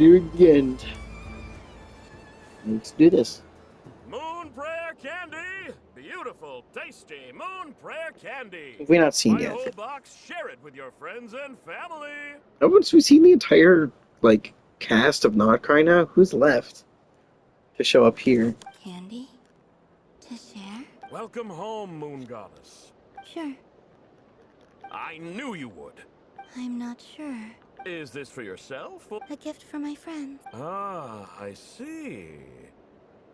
Nearing the end. Let's do this. Moon Prayer Candy! Beautiful, tasty Moon Prayer Candy! Have we not seen Buy a yet? whole box, share it with your friends and family! Oh, once we've seen the entire, like, cast of Not Cry now, who's left to show up here? Candy? To share? Welcome home, Moon Goddess. Sure. I knew you would. I'm not sure. Is this for yourself? A gift for my friends. Ah, I see.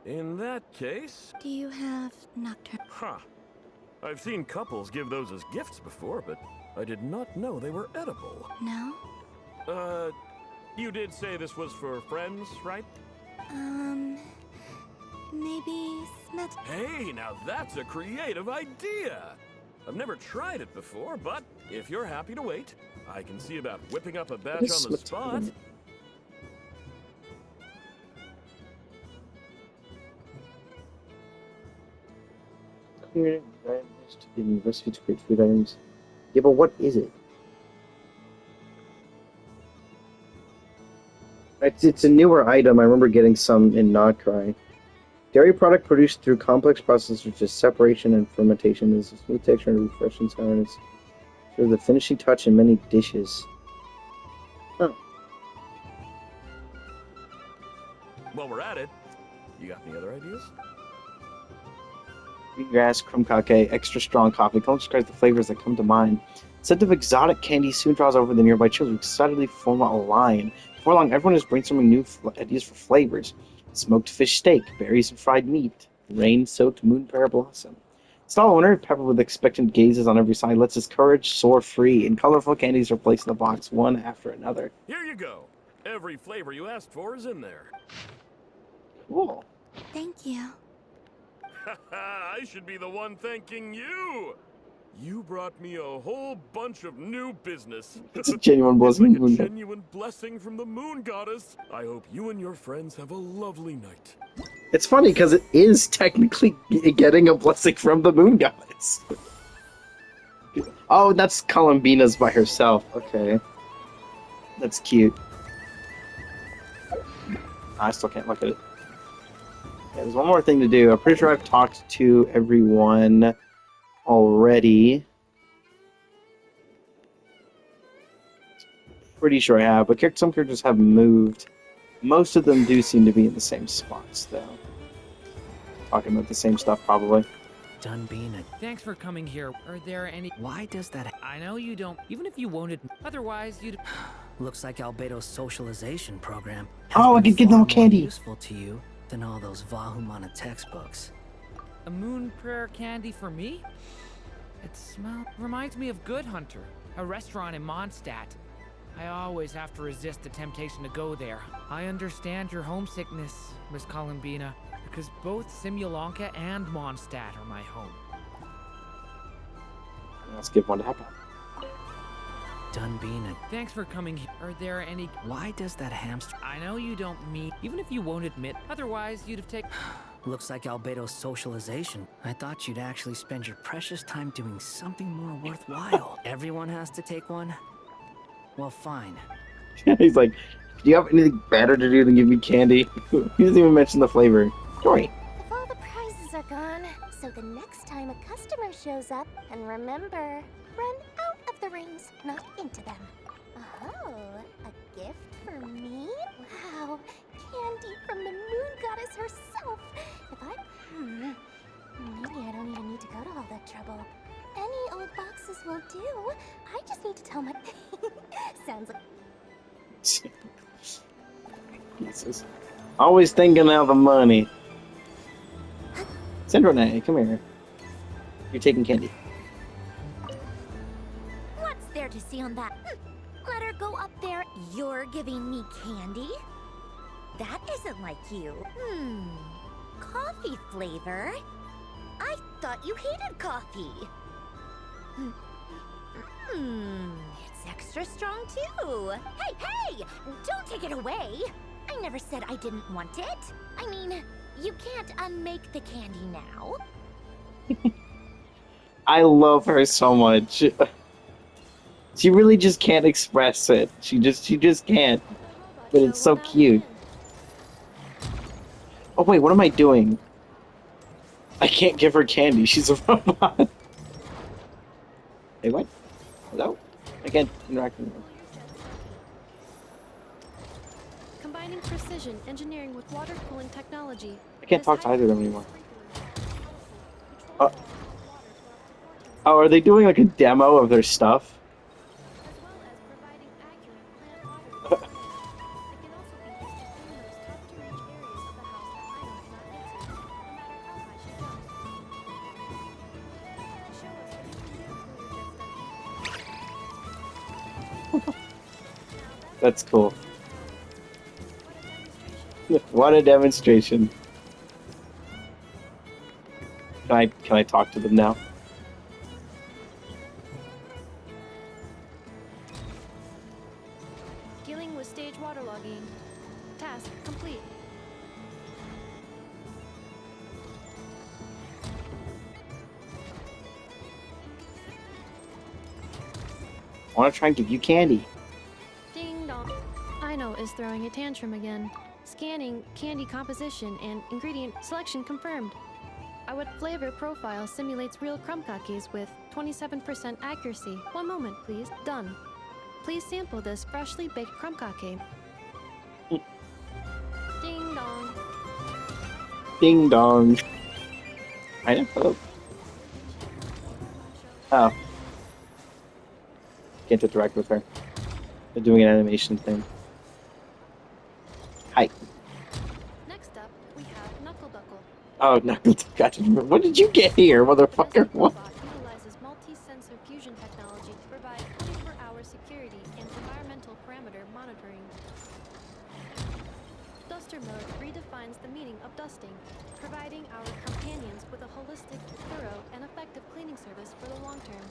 In that case... Do you have nocturne? Huh. I've seen couples give those as gifts before, but I did not know they were edible. No? You did say this was for friends, right? Maybe Smet. Hey, now that's a creative idea! I've never tried it before, but if you're happy to wait, I can see about whipping up a batch on the spot. In recipe to create food items. Yeah, but what is it? It's a newer item. I remember getting some in Not Cry. Dairy product produced through complex processes such as separation and fermentation is a smooth texture and refreshing sourness. Sure, the finishing touch in many dishes. Huh. While we're at it, you got any other ideas? Green grass, crumb cake, extra strong coffee. Don't describe the flavors that come to mind. Scent of exotic candy soon draws over the nearby children, excitedly form a line. Before long, everyone is brainstorming new ideas for flavors. Smoked fish steak, berries and fried meat, rain-soaked moon pear blossom. Stall owner, peppered with expectant gazes on every side, lets his courage soar free, and colorful candies are placed in the box one after another. Here you go. Every flavor you asked for is in there. Cool. Thank you. I should be the one thanking you. You brought me a whole bunch of new business. It's a genuine It's blessing. like a genuine blessing from the Moon Goddess. I hope you and your friends have a lovely night. It's funny because it is technically getting a blessing from the Moon Goddess. Oh, that's Columbina's by herself. Okay. That's cute. I still can't look at it. Yeah, there's one more thing to do. I'm pretty sure I've talked to everyone already. Pretty sure I have, but some characters have moved. Most of them do seem to be in the same spots, though. Talking about the same stuff, probably. Dunbean, Thanks for coming here. Are there any... why does that... I know you don't... Even if you won't admit... Otherwise, you'd... Looks like Albedo's socialization program Oh, I been could give them far a candy. more useful to you than all those Vahumana textbooks. A moon prayer candy for me? It smells... Reminds me of Good Hunter, a restaurant in Mondstadt. I always have to resist the temptation to go there. I understand your homesickness, Miss Columbina, because both Simulanka and Mondstadt are my home. Let's give one to Hecka. Dunbean, Thanks for coming here. Are there any... why does that hamster... I know you don't mean... Even if you won't admit... Otherwise, you'd have taken... Looks like Albedo's socialization. I thought you'd actually spend your precious time doing something more worthwhile. Everyone has to take one? Well, fine. He's like, do you have anything better to do than give me candy? He doesn't even mention the flavor. Jory. If all the prizes are gone, so the next time a customer shows up, and remember, run out of the rings, not into them. Oh, a gift for me? Wow, candy from the Moon Goddess herself. If I... maybe I don't even need to go to all that trouble. Any old boxes will do. I just need to tell my... Sounds like... Jesus. Always thinking of the money. Cindrone, come here. You're taking candy. What's there to see on that? Let her go up there. You're giving me candy? That isn't like you. Coffee flavor? I thought you hated coffee. It's extra strong too. Hey! Don't take it away. I never said I didn't want it. I mean, you can't unmake the candy now. I love her so much. She really just can't express it. She just can't. But it's so cute. Oh wait, what am I doing? I can't give her candy. She's a robot. Hey, what? Hello? I can't interact with her. Combining precision engineering with water cooling technology. I can't This talk to either of them high- anymore. Oh, are they doing like a demo of their stuff? As well as providing accurate plant water supply. It can also be used to clean those tough-to-reach areas of the house that Ino cannot get to, no matter how high she jumps. Show us what you can do, Cooler Jet Study. That's cool. What a demonstration. What a demonstration. Can I talk to them now? Dealing with stage waterlogging. Task complete. I want to try and give you candy. Ding dong. Ino is throwing a tantrum again. Scanning candy composition and ingredient selection confirmed. Our flavor profile simulates real crumb cookies with 27% accuracy. One moment, please. Done. Please sample this freshly baked crumb cookie. Ding dong. Ding dong. I know. Hello. Oh. Can't interact with her. They're doing an animation thing. Hi. Next up, we have Knuckle Buckle. Oh, no. Gotcha. What did you get here, motherfucker? This What? robot utilizes multi-sensor fusion technology to provide 24-hour security and environmental parameter monitoring. Duster mode redefines the meaning of dusting, providing our companions with a holistic, thorough, and effective cleaning service for the long term.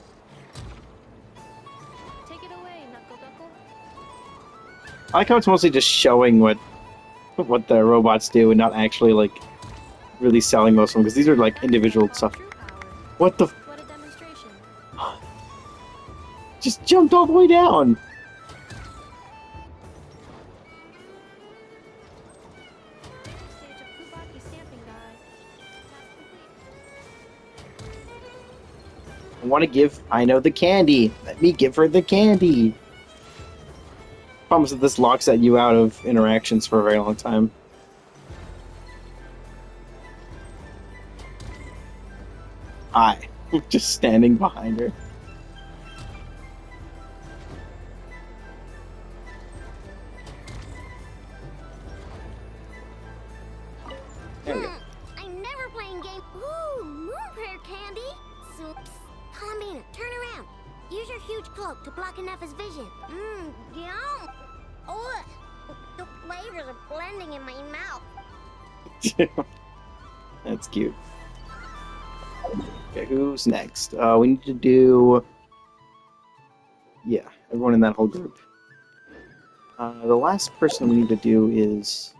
Take it away, Knuckle Duckle. I like how it's mostly just showing what the robots do and not actually, like, really selling most of them, because these are, like, individual That's stuff. true power. What the... What a demonstration. Just jumped all the way down! Final stage of Kubaki stamping die. Task complete. I want to give Ino the candy. Let me give her the candy. Problem is that this locks you out of interactions for a very long time. Hi. Just standing behind her. There we go. I'm never playing game. Ooh, moon prayer candy. So, Columbina, turn around. Use your huge cloak to block Nefa's vision. Yum. Oh, the flavors are blending in my mouth. That's cute. Okay, who's next? We need to do... Yeah, everyone in that whole group. The last person we need to do is...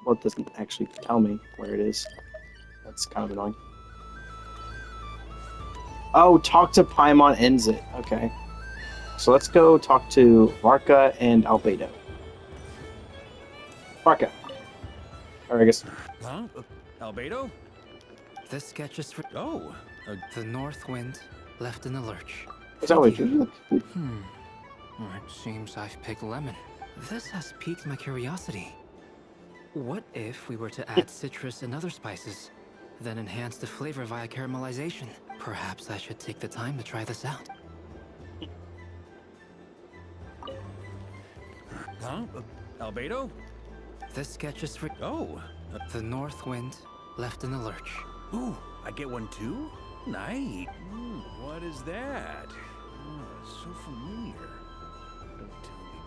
Well, it doesn't actually tell me where it is. That's kind of annoying. Oh, talk to Paimon ends it. Okay. So let's go talk to Varka and Albedo. Varka. Or I guess... Huh? Albedo? This sketch is for Oh, the North Wind left in the lurch. Is that what you It seems I've picked lemon. This has piqued my curiosity. What if we were to add citrus and other spices, then enhance the flavor via caramelization? Perhaps I should take the time to try this out. huh? Albedo? This sketch is for Oh, the North Wind left in the lurch. ooh, I get one too? Nice. What is that? Oh, so familiar.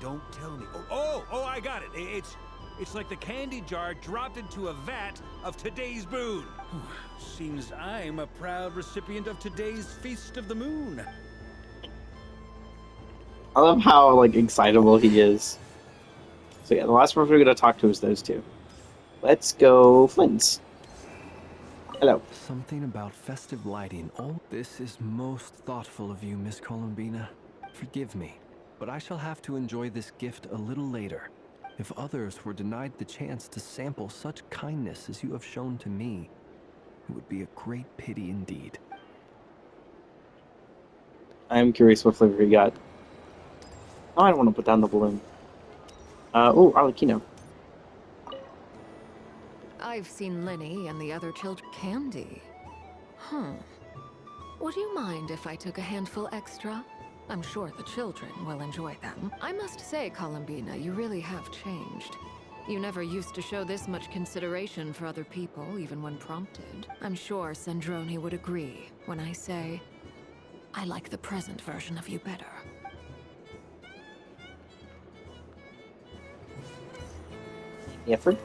Don't tell me. Oh, I got it. It's like the candy jar dropped into a vat of today's boon. Seems I'm a proud recipient of today's Feast of the Moon. I love how, like, excitable he is. So yeah, the last person we're going to talk to is those two. Let's go Flynn's. Hello. Something about festive lighting. Oh, this is most thoughtful of you, Miss Columbina. Forgive me, but I shall have to enjoy this gift a little later. If others were denied the chance to sample such kindness as you have shown to me, it would be a great pity indeed. I am curious what flavor you got. Oh, I don't want to put down the balloon. Oh, Arlecchino. I've seen Lenny and the other children. Candy? Would you mind if I took a handful extra? I'm sure the children will enjoy them. I must say, Columbina, you really have changed. You never used to show this much consideration for other people, even when prompted. I'm sure Sandrone would agree when I say, I like the present version of you better. Effort?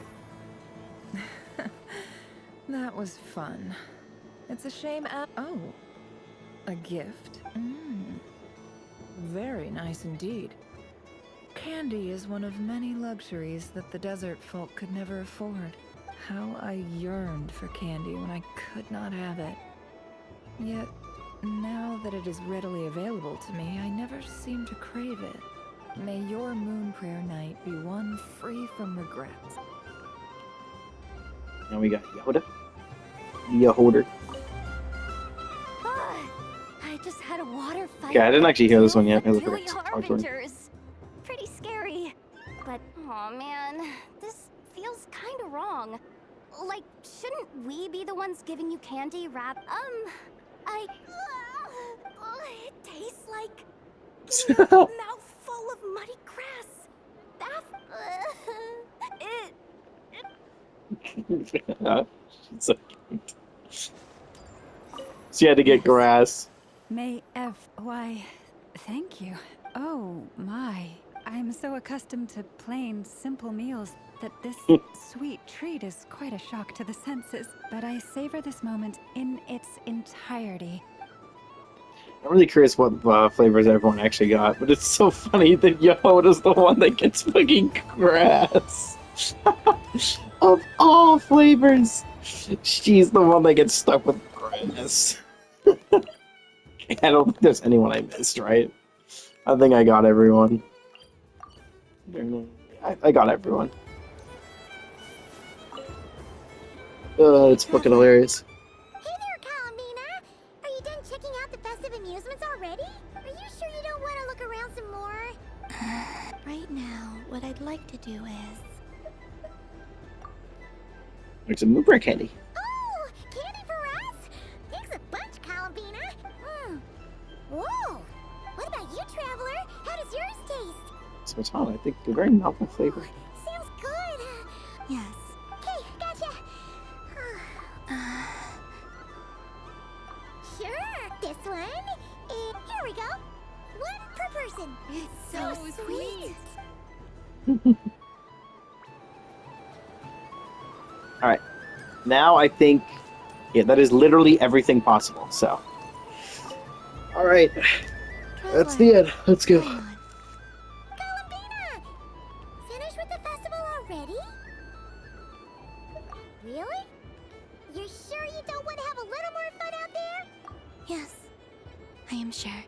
That was fun. It's a shame. Oh, a gift? Very nice indeed. Candy is one of many luxuries that the desert folk could never afford. How I yearned for candy when I could not have it. Yet, now that it is readily available to me, I never seem to crave it. May your moon prayer night be one free from regrets. Now we got Yoda. Yeholder. I just had a water fight. Okay, I didn't actually hear this one yet. with It looks Julia like it's awkward. Harbingers. Pretty scary. But, oh man, this feels kind of wrong. Like, shouldn't we be the ones giving you candy wrap? It tastes like getting a mouthful of muddy grass. She's so cute. She had to get grass. Why, thank you. Oh, my. I'm so accustomed to plain, simple meals that this sweet treat is quite a shock to the senses. But I savor this moment in its entirety. I'm really curious what flavors everyone actually got, but it's so funny that Yehoda's the one that gets fucking grass. Of all flavors, she's the one that gets stuck with grass. I don't think there's anyone I missed, right? I think I got everyone. I got everyone. It's fucking hilarious. Hey there, Columbina! Are you done checking out the festive amusements already? Are you sure you don't want to look around some more? Right now, what I'd like to do is... Like some Moonbreak candy. Oh, candy for us? Thanks a bunch, Columbina. Whoa! What about you, Traveler? How does yours taste? So it's hot. I think they're very novel flavor. Sounds good. Yes. Okay, gotcha. Sure, this one. And here we go. One per person. It's so sweet. Alright. Now I think... Yeah, that is literally everything possible, so... Alright. That's the end. Let's go. Columbina! Finished with the festival already? Really? You're sure you don't want to have a little more fun out there? Yes, I am sure.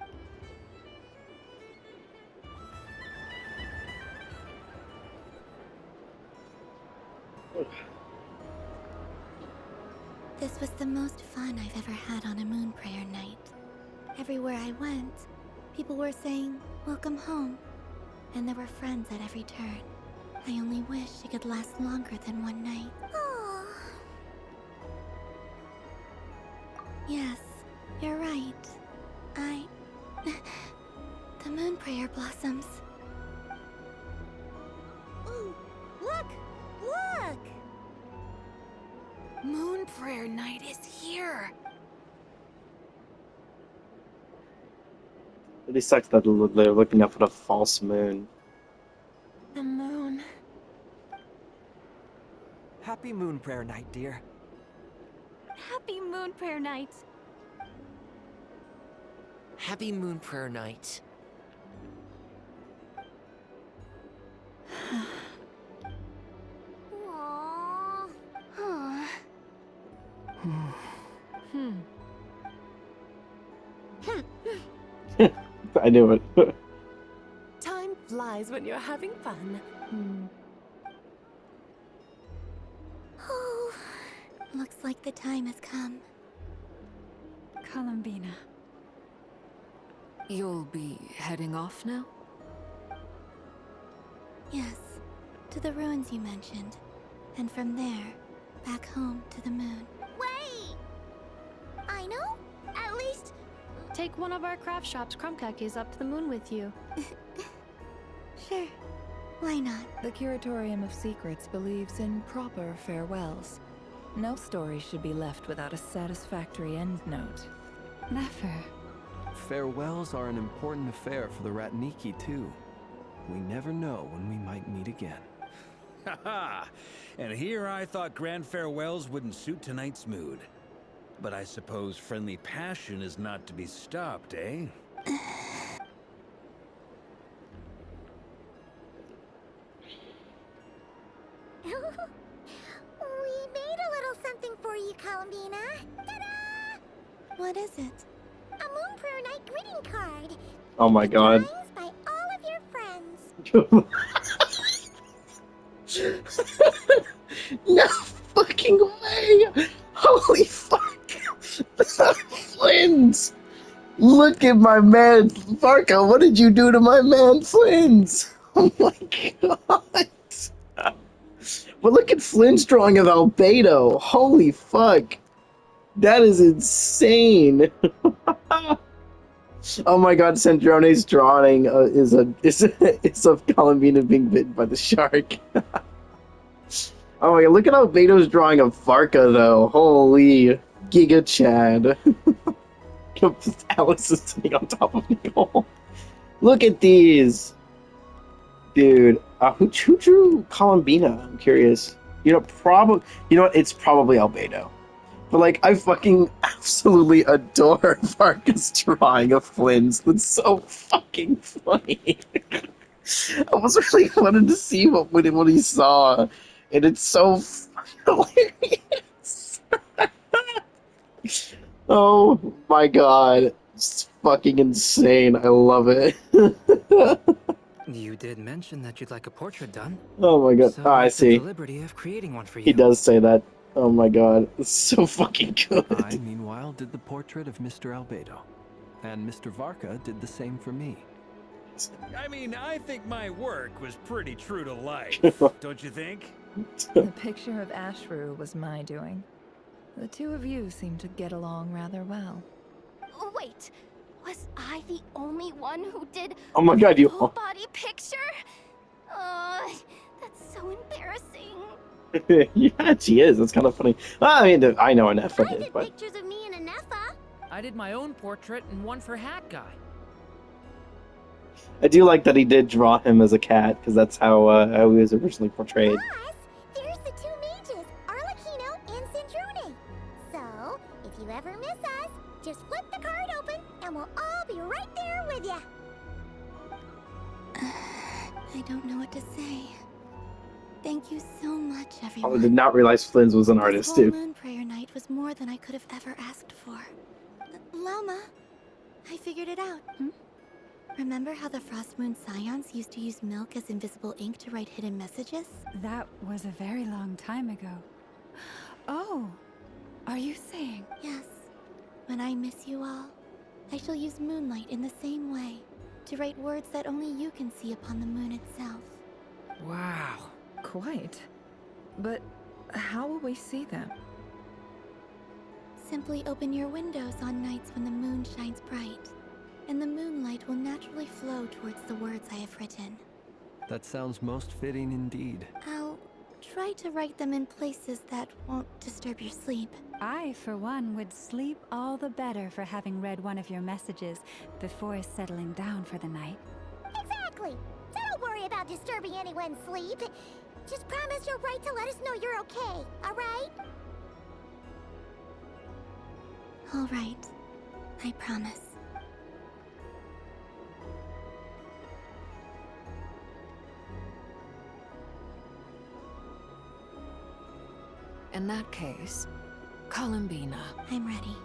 This was the most fun I've ever had on a moon prayer night. Everywhere I went, people were saying, "Welcome home," and there were friends at every turn. I only wish it could last longer than one night. Aww. Yes, you're right. The moon prayer blossoms. Ooh, look! Look! Moon prayer night is here. It really sucks that they're looking up at a false moon. The moon. Happy Moon Prayer Night, dear. Happy moon prayer night. Happy Moon Prayer Night. Aww. Huh. I knew it. Time flies when you're having fun. Looks like the time has come. Columbina. You'll be heading off now? Yes, to the ruins you mentioned. And from there, back home to the moon. Wait! I know? At least... Take one of our craft shop's crumb cookies up to the moon with you. Sure. Why not? The Curatorium of Secrets believes in proper farewells. No story should be left without a satisfactory endnote. Never. Farewells are an important affair for the Ratniki, too. We never know when we might meet again. Haha! And here I thought grand farewells wouldn't suit tonight's mood. But I suppose friendly passion is not to be stopped, eh? We made a little something for you, Columbina. Ta-da! What is it? A Moon Prayer Night greeting card. Oh my god. Drawings by all of your friends. No fucking way! Holy fuck! Flins! Look at my man, Varka, what did you do to my man, Flins? Oh my god! But look at Flynn's drawing of Albedo. Holy fuck! That is insane! Oh my god, Sandrone's drawing is of Columbina being bitten by the shark. Oh my god, look at Albedo's drawing of Varka though. Holy Giga Chad. Alex is sitting on top of Nicole. Look at these! Dude, who drew Columbina? I'm curious. You know what? It's probably Albedo. But like, I fucking absolutely adore Varka's drawing of Flynn's. It's so fucking funny. I was really wanted to see what he saw, and it's so fucking hilarious. Oh my god, it's fucking insane. I love it. You did mention that you'd like a portrait done. Oh my god. So I took see. the liberty of creating one for you. He does say that. Oh my god, it's so fucking good. I, meanwhile, did the portrait of Mr. Albedo. And Mr. Varka did the same for me. I mean, I think my work was pretty true to life, don't you think? The picture of Ashru was my doing. The two of you seem to get along rather well. Wait, was I the only one who did Oh my god, you. full body picture? That's so embarrassing. Yeah, she is. It's kind of funny. I mean, I know Anefa I did, did but pictures of me and Anefa. I did my own portrait and one for Hat Guy. I do like that he did draw him as a cat because that's how he was originally portrayed. Plus, there's the two mages, Arlecchino and Sandrone. So, if you ever miss us, just flip the card open and we'll all be right there with you. I don't know what to say. Thank you so much, I everyone. did not realize Flynn's was an artist This whole too. Moon Prayer Night was more than I could have ever asked for. Lama, I figured it out. Remember how the Frost Moon Scions used to use milk as invisible ink to write hidden messages? That was a very long time ago. Oh, are you saying? Yes. When I miss you all, I shall use moonlight in the same way, to write words that only you can see upon the moon itself. Wow. Quite. But how will we see them? Simply open your windows on nights when the moon shines bright, and the moonlight will naturally flow towards the words I have written. That sounds most fitting indeed. I'll try to write them in places that won't disturb your sleep. I, for one, would sleep all the better for having read one of your messages before settling down for the night. Exactly. So don't worry about disturbing anyone's sleep. Just promise you'll write to let us know you're okay, alright? All right. I promise. In that case, Columbina. I'm ready.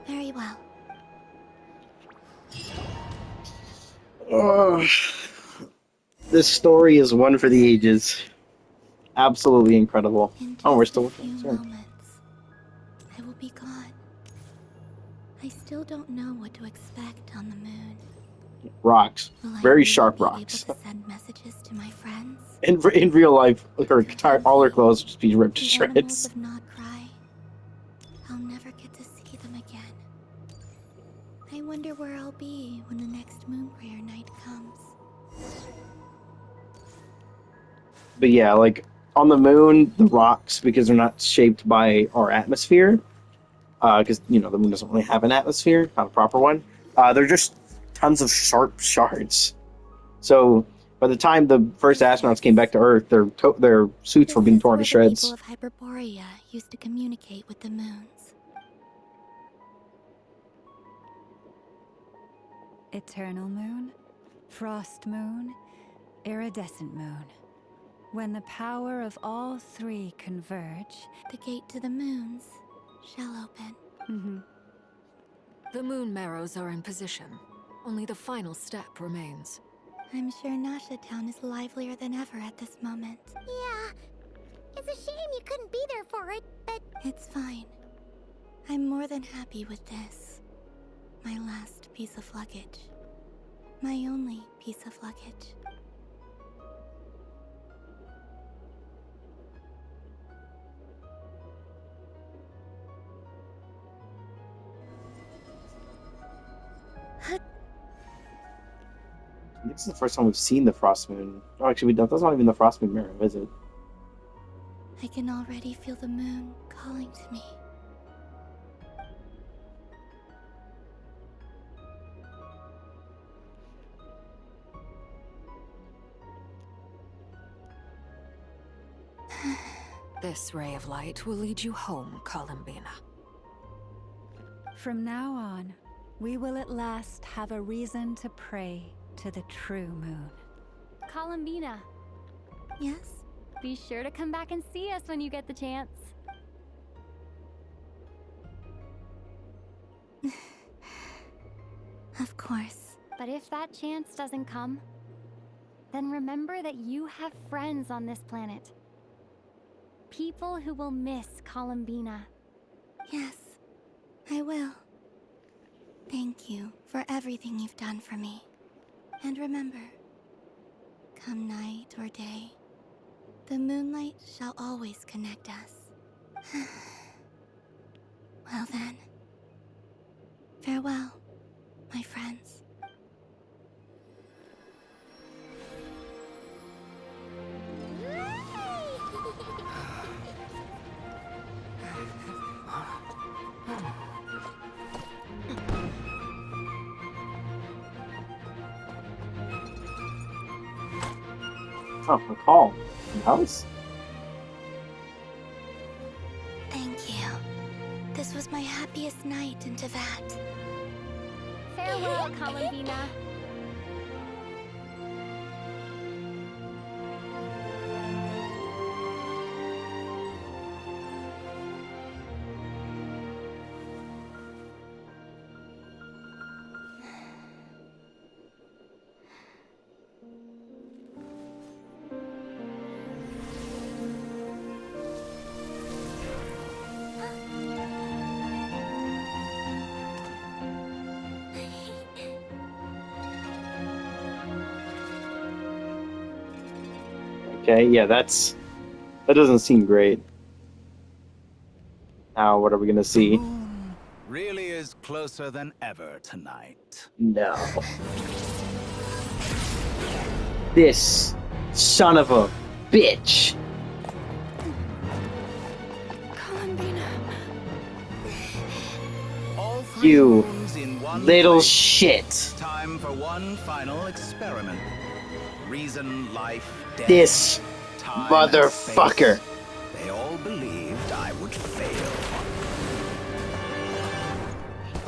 Very well. Oh, this story is one for the ages. absolutely incredible. In Oh, we're just still a few sorry. moments, I will be gone. I still don't know what to expect on the moon. Rocks, Will I very really sharp be rocks. able to send messages to my friends? In real life, all her clothes would just be ripped to The animals shreds. of Not Cry. I'll never get to see them again. I wonder where I'll be when the next moon prayer night comes. But yeah, like on the moon, the rocks, because they're not shaped by our atmosphere, because the moon doesn't really have an atmosphere, not a proper one. They're just tons of sharp shards. So by the time the first astronauts came back to Earth, their suits were being torn to The shreds. people of Hyperborea used to communicate with the moons. Eternal moon, frost moon, iridescent moon. When the power of all three converge, the gate to the moons shall open. The moon marrows are in position. Only the final step remains. I'm sure Nasha Town is livelier than ever at this moment. Yeah. It's a shame you couldn't be there for it, but... It's fine. I'm more than happy with this. My last piece of luggage. My only piece of luggage. This is the first time we've seen the frost moon. Oh, actually, that's not even the frost moon mirror, is it? I can already feel the moon calling to me. This ray of light will lead you home, Columbina. from now on, we will at last have a reason to pray to the true moon. Columbina, Yes? be sure to come back and see us when you get the chance. Of course. But if that chance doesn't come, then remember that you have friends on this planet. People who will miss Columbina. Yes, I will. Thank you for everything you've done for me. And remember, come night or day, the moonlight shall always connect us. Well then, farewell, my friends. Oh, a call. House? Thank you. This was my happiest night in Tevat. Farewell, Columbina. Okay, yeah, that doesn't seem great. Now, what are we gonna see? Really is closer than ever tonight. No. This son of a bitch. You little shit. Time for one final experiment. Reason, life, death. This time motherfucker. and space. They all believed I would fail.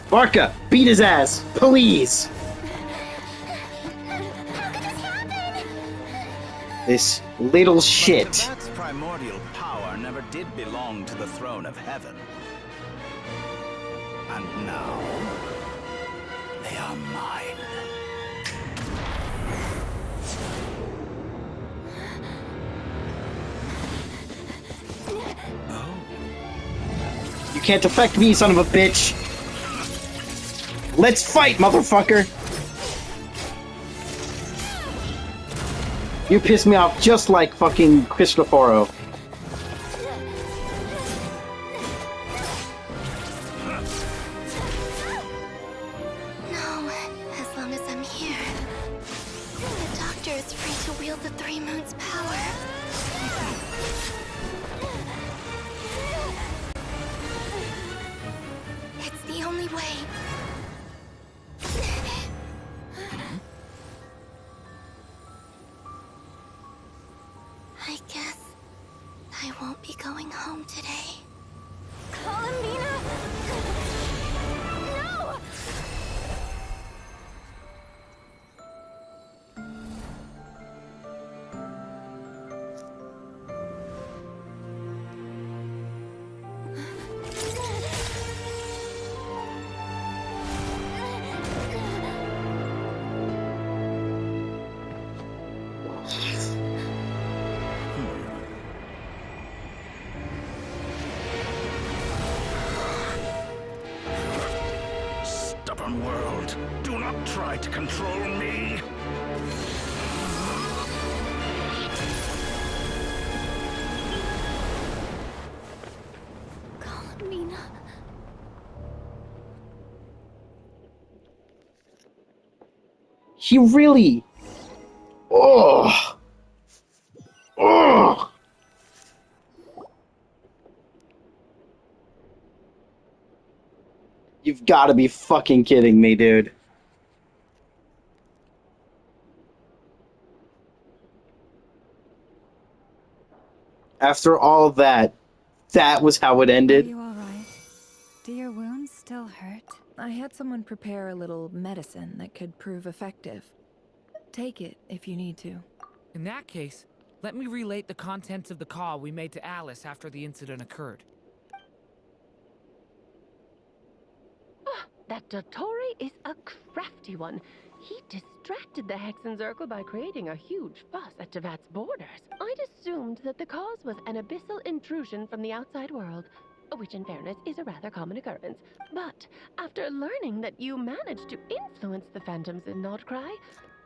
Barca, beat his ass, please. This little shit. Tevat's primordial power never did belong to the throne of heaven. And now, they are mine. can't affect me, son of a bitch! Let's fight, motherfucker! You piss me off just like fucking Cristoforo. No, as long as I'm here. The Doctor is free to wield the Three Moons' power. It's the only way. I guess I won't be going home today. Columbina! No! Stubborn world, do not try to control me. Columbina. He really... Oh. Oh. You've got to be fucking kidding me, dude. After all that, that was how it Are ended? you alright? Do your wounds still hurt? I had someone prepare a little medicine that could prove effective. Take it if you need to. In that case, let me relate the contents of the call we made to Alice after the incident occurred. That Dottore is a crafty one. He distracted the Hexenzirkel by creating a huge fuss at Tevat's borders. I'd assumed that the cause was an abyssal intrusion from the outside world, which in fairness is a rather common occurrence. But after learning that you managed to influence the phantoms in Nordcry,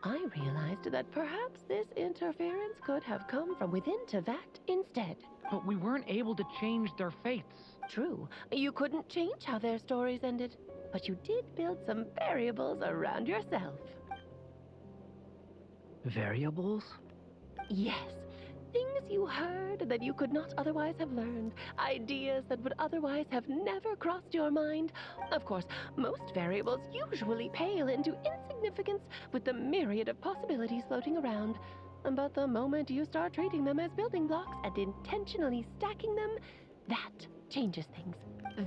I realized that perhaps this interference could have come from within Tevat instead. But we weren't able to change their fates. True, you couldn't change how their stories ended, but you did build some variables around yourself. Variables? Yes. Things you heard that you could not otherwise have learned. Ideas that would otherwise have never crossed your mind. Of course, most variables usually pale into insignificance with the myriad of possibilities floating around. But the moment you start treating them as building blocks and intentionally stacking them, that changes things.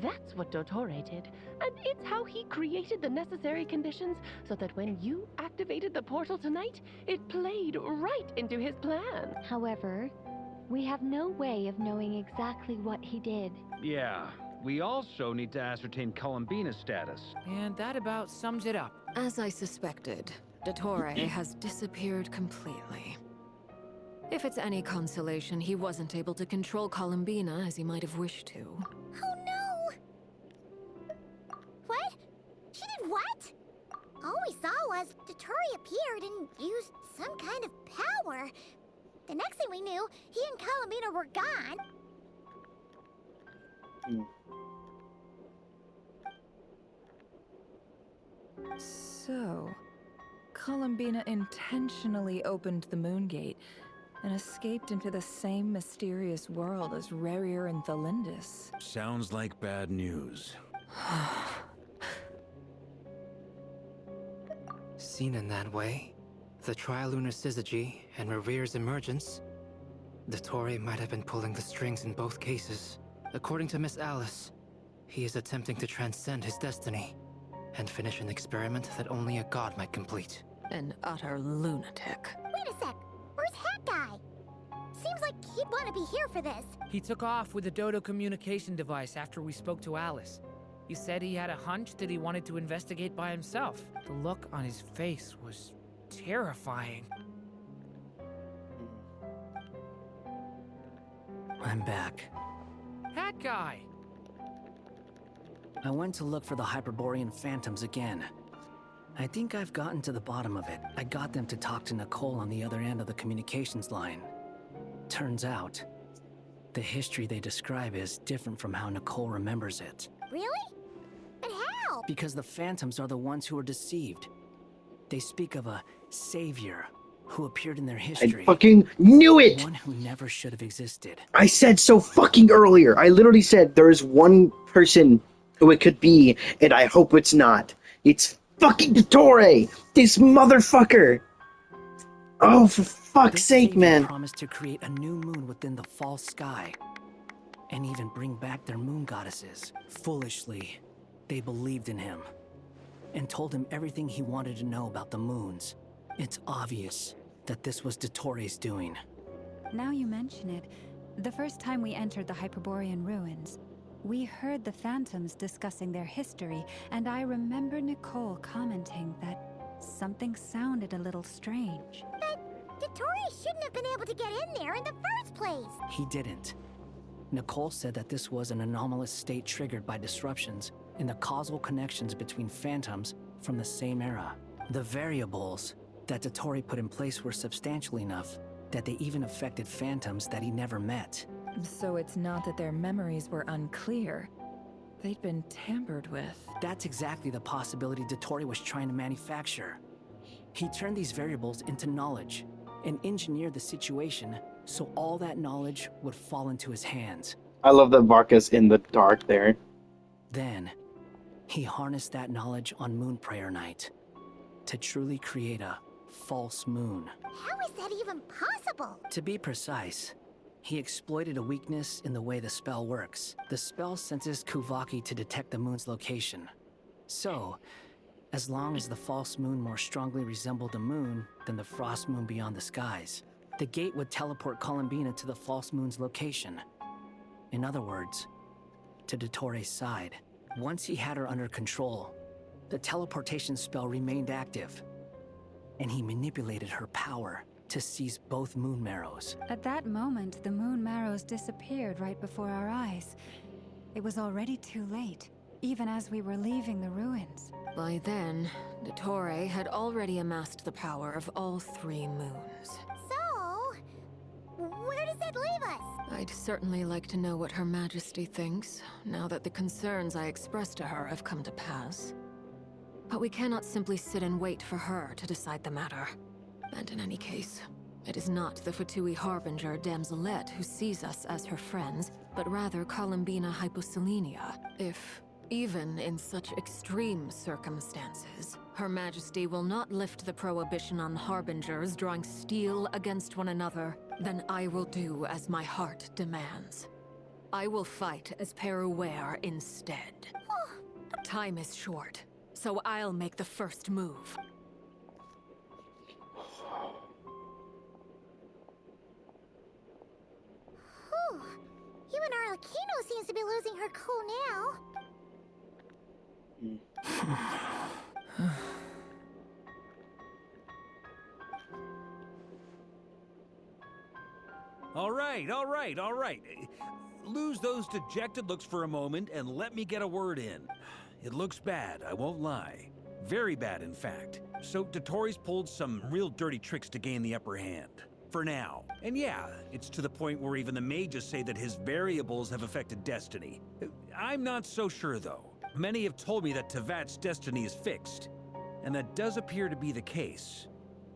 That's what Dottore did, and it's how he created the necessary conditions so that when you activated the portal tonight, it played right into his plan. However, we have no way of knowing exactly what he did. Yeah, we also need to ascertain Columbina's status. And that about sums it up. As I suspected, Dottore has disappeared completely. If it's any consolation, he wasn't able to control Columbina as he might have wished to. Oh no! What? She did what? All we saw was Dottore appeared and used some kind of power. The next thing we knew, he and Columbina were gone. So, Columbina intentionally opened the Moon Gate and escaped into the same mysterious world as Rerir and Thalindis. Sounds like bad news. Seen in that way, the Trilunar Syzygy and Rerir's emergence, Dottore might have been pulling the strings in both cases. According to Miss Alice, he is attempting to transcend his destiny and finish an experiment that only a god might complete. An utter lunatic. Wait a sec. Where's Hat Guy? Seems like he'd want to be here for this. He took off with the Dodo communication device after we spoke to Alice. He said he had a hunch that he wanted to investigate by himself. The look on his face was terrifying. I'm back. Hat Guy! I went to look for the Hyperborean phantoms again. I think I've gotten to the bottom of it. I got them to talk to Nicole on the other end of the communications line. Turns out, the history they describe is different from how Nicole remembers it. Really? But how? Because the phantoms are the ones who were deceived. They speak of a savior who appeared in their history. I fucking knew it! One who never should have existed. I said so fucking earlier. I literally said there is one person who it could be, and I hope it's not. It's fucking Dottore! This motherfucker! Oh, for fuck's sake, man. Promised to create a new moon within the false sky, and even bring back their moon goddesses. Foolishly, they believed in him, and told him everything he wanted to know about the moons. It's obvious that this was Dottore's doing. Now you mention it, the first time we entered the Hyperborean ruins, we heard the phantoms discussing their history, and I remember Nicole commenting that something sounded a little strange. But Dottore shouldn't have been able to get in there in the first place. He didn't. Nicole said that this was an anomalous state triggered by disruptions in the causal connections between phantoms from the same era. The variables that Dottore put in place were substantial enough that they even affected phantoms that he never met. So it's not that their memories were unclear. They'd been tampered with. That's exactly the possibility Dottore was trying to manufacture. He turned these variables into knowledge and engineered the situation so all that knowledge would fall into his hands. I love that Varka's in the dark there. Then, he harnessed that knowledge on Moonprayer Night to truly create a false moon. How is that even possible? To be precise, he exploited a weakness in the way the spell works. The spell senses Kuvaki to detect the moon's location. So, as long as the false moon more strongly resembled the moon than the frost moon beyond the skies, the gate would teleport Columbina to the false moon's location. In other words, to Dottore's side. Once he had her under control, the teleportation spell remained active, and he manipulated her power to seize both moon marrows. At that moment, the moon marrows disappeared right before our eyes. It was already too late, even as we were leaving the ruins. By then, Dottore had already amassed the power of all 3 moons. So, where does that leave us? I'd certainly like to know what Her Majesty thinks, now that the concerns I expressed to her have come to pass. But we cannot simply sit and wait for her to decide the matter. And in any case, it is not the Fatui Harbinger Damselette who sees us as her friends, but rather Columbina Hyposelenia. If, even in such extreme circumstances, Her Majesty will not lift the prohibition on Harbingers drawing steel against one another, then I will do as my heart demands. I will fight as Peruware instead. Time is short, so I'll make the first move. Whew. Even Arlecchino seems to be losing her cool now. All right. Lose those dejected looks for a moment and let me get a word in. It looks bad, I won't lie. Very bad, in fact. So Dottore's pulled some real dirty tricks to gain the upper hand. For now. And yeah, it's to the point where even the mages say that his variables have affected destiny. I'm not so sure, though. Many have told me that Tevat's destiny is fixed, and that does appear to be the case.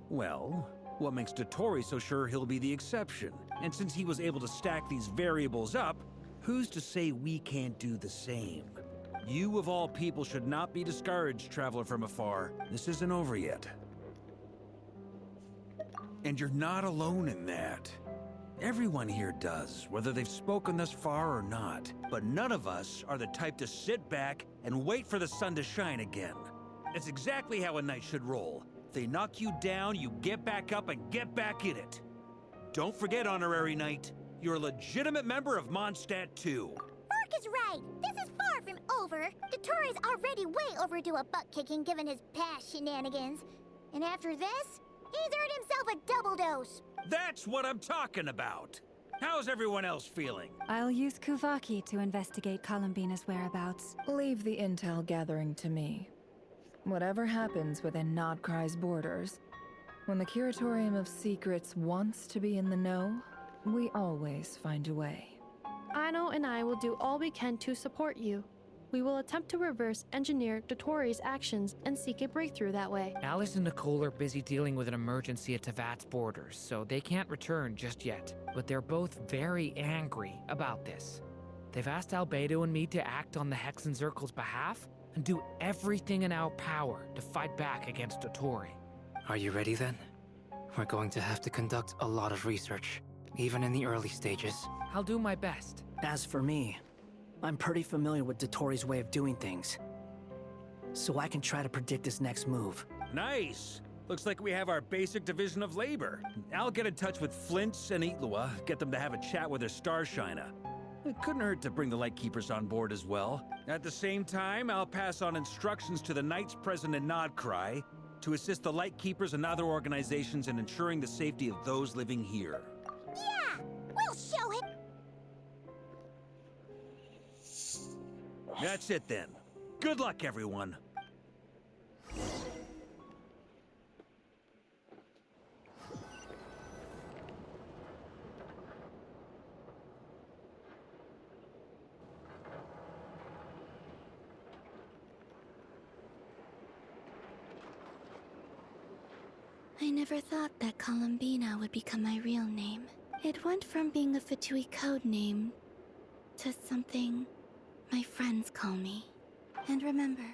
Well, what makes Dottore so sure he'll be the exception? And since he was able to stack these variables up, who's to say we can't do the same? You of all people should not be discouraged, traveler from afar. This isn't over yet. And you're not alone in that. Everyone here does, whether they've spoken thus far or not. But none of us are the type to sit back and wait for the sun to shine again. It's exactly how a knight should roll. If they knock you down, you get back up and get back in it. Don't forget, Honorary Knight, you're a legitimate member of Mondstadt too. Mark is right. This is far from over. Dottore's already way overdue a butt-kicking given his past shenanigans. And after this, he's earned himself a double dose. That's what I'm talking about. How's everyone else feeling? I'll use Kuvaki to investigate Columbina's whereabouts. Leave the intel gathering to me. Whatever happens within Nodcry's borders, when the Curatorium of Secrets wants to be in the know, we always find a way. Aino and I will do all we can to support you. We will attempt to reverse engineer Dotori's actions and seek a breakthrough that way. Alice and Nicole are busy dealing with an emergency at Tevat's borders, so they can't return just yet. But they're both very angry about this. They've asked Albedo and me to act on the Hexen Circle's behalf and do everything in our power to fight back against Dotori. Are you ready then? We're going to have to conduct a lot of research, even in the early stages. I'll do my best. As for me, I'm pretty familiar with Dotori's way of doing things, so I can try to predict his next move. Nice! Looks like we have our basic division of labor. I'll get in touch with Flint's and Itlua, get them to have a chat with their Starshiner. It couldn't hurt to bring the Lightkeepers on board as well. At the same time, I'll pass on instructions to the Knights present in Nodcry to assist the Lightkeepers and other organizations in ensuring the safety of those living here. Yeah, we'll show him. That's it then. Good luck, everyone. I never thought that Columbina would become my real name. It went from being a Fatui code name to something my friends call me. And remember,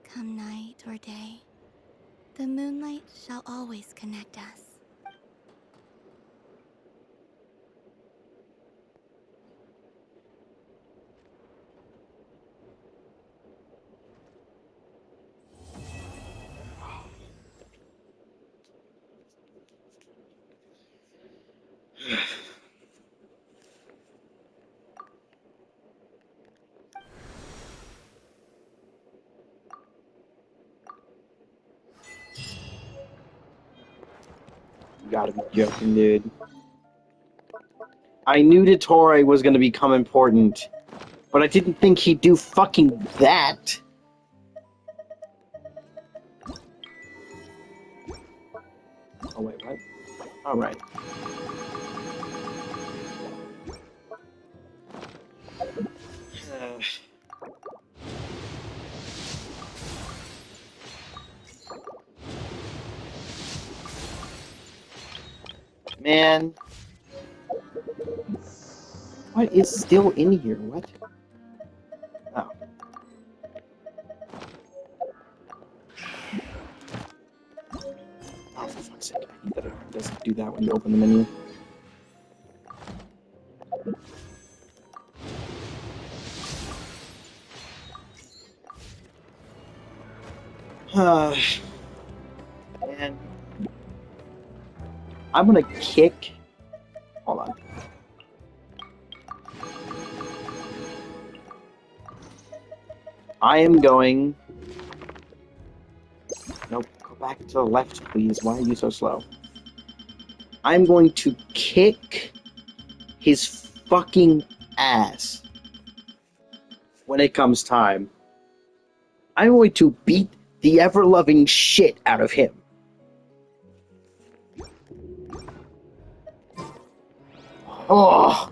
come night or day, the moonlight shall always connect us. You gotta be joking, dude. I knew Dottore was gonna become important, but I didn't think he'd do fucking that. Oh wait, what? Alright. Man. What is still in here? What? Oh. Oh, for fuck's sake. I hate that it doesn't do that when you open the menu. Man. I'm gonna kick. Hold on. I am going. Nope. Go back to the left, please. Why are you so slow? I'm going to kick his fucking ass when it comes time. I'm going to beat the ever-loving shit out of him. Oh.